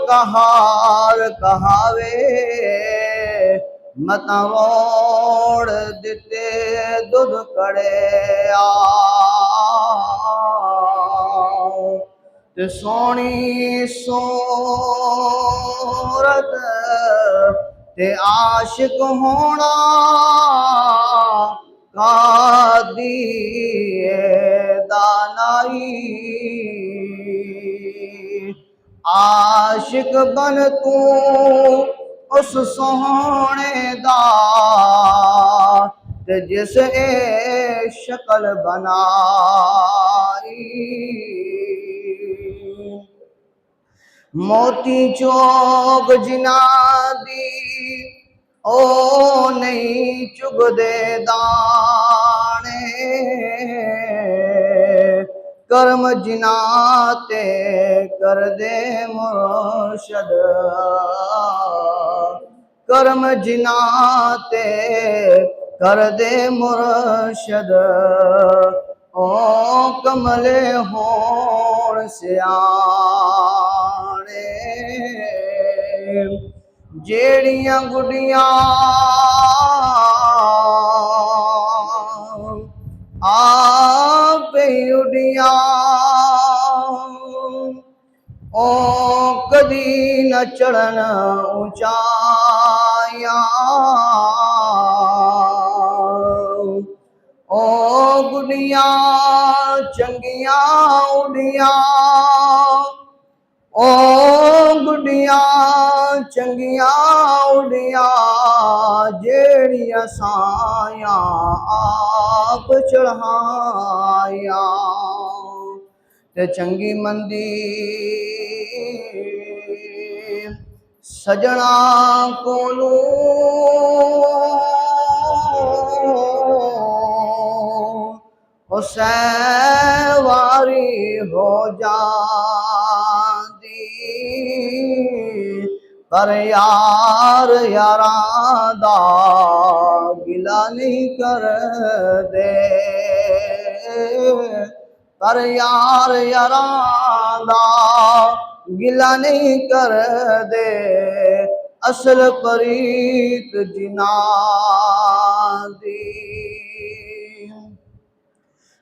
कहार कहावे मतरोड़ दिते दुध कड़े ते सोनी सूरत ते आशिक होना कादी दानाई आशिक बन तू उस सोहने दा ते जिस ए शक्ल बनाई मोती चौक जिना दी ओ नहीं चुगदे दाने कर्म जिनाते कर दे मुर्शद कर्म जिनाते कर दे मुर्शद ओ कमले होण सियाणे जेड़ियां गुडियां आपे उड़ियां ओ कदी न चढ़न ऊंचाइयां ओ गुडियां चंगियां उड़ियां ओ गुडियां चंगियां उड़ियां जेड़ियां सायां आप चढ़ाया ते चंगी मंदी सजना कोलू सैवारी हो जाती पर यार यारां दा गिला नहीं कर दे पर यार यारां दा गिला नहीं कर दे असल परीत जिना दी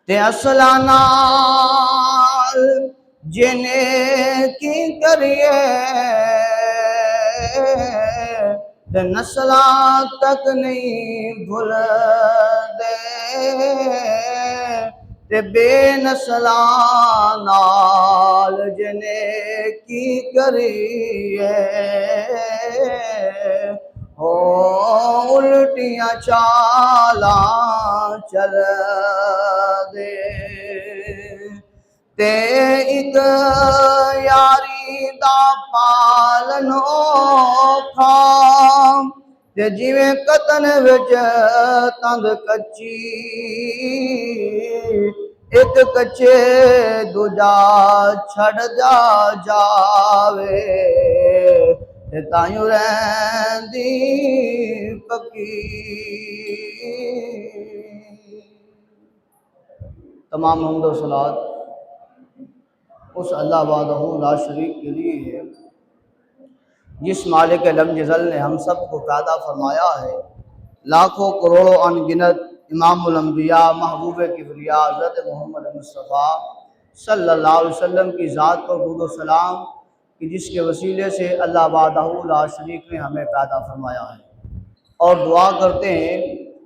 ते असला नाल जिने की करिए ते नस्ला तक नहीं भूल दे ते बेनस्ला नाल जिने की करिए हो उल्टियां चाला चल दे ते एक यारी दा पालनो खाम ते जिवें कतन विच तंद कच्ची एक कच्चे दूजा छड़ जा जावे ते तायूं रहंदी पक्की। तमाम हम्द व सलात उस अल्लाह वहदहू ला शरीक के लिए है जिस मालिक लम जज़ल ने हम सब को पैदा फरमाया है। लाखों करोड़ों अनगिनत इमामुल अंबिया महबूब किबरिया हज़रत मोहम्मद मुस्तफ़ा सल्लल्लाहु अलैहि वसल्लम की ज़ात पर दुरूद व सलाम कि जिसके वसीले से अल्लाह वहदहू ला शरीक ने हमें पैदा फरमाया है। और दुआ करते हैं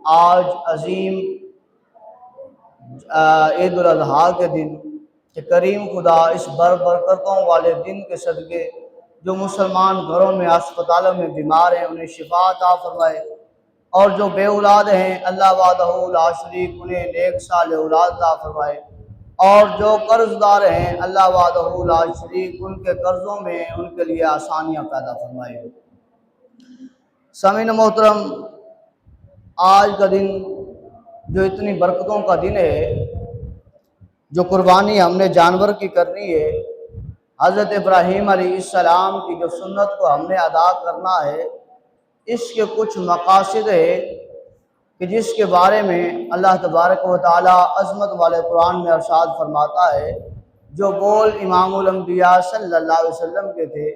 आज अजीम ईद उल अज़हा के दिन कि करीम खुदा इस बरकतों वाले दिन के सदक़े जो मुसलमान घरों में अस्पतालों में बीमार हैं उन्हें शिफा अता फरमाए और जो बे औलाद हैं अल्लाह वहदहू ला शरीक उन्हें नेक साल औलाद अता फरमाए और जो कर्जदार हैं अल्लाह वहदहू ला शरीक उनके कर्ज़ों में उनके लिए आसानियाँ पैदा फरमाए। सामीन मोहतरम, आज का दिन जो इतनी बरकतों का दिन है, जो कुर्बानी हमने जानवर की करनी है, हज़रत इब्राहीम अलैहिस्सलाम की जो सुन्नत को हमने अदा करना है, इसके कुछ मकासद है कि जिसके बारे में अल्लाह तबारक व तआला अज़मत वाले कुरान में इरशाद फरमाता है। जो बोल इमामुल अंबिया सल्लल्लाहु अलैहि वसल्लम के थे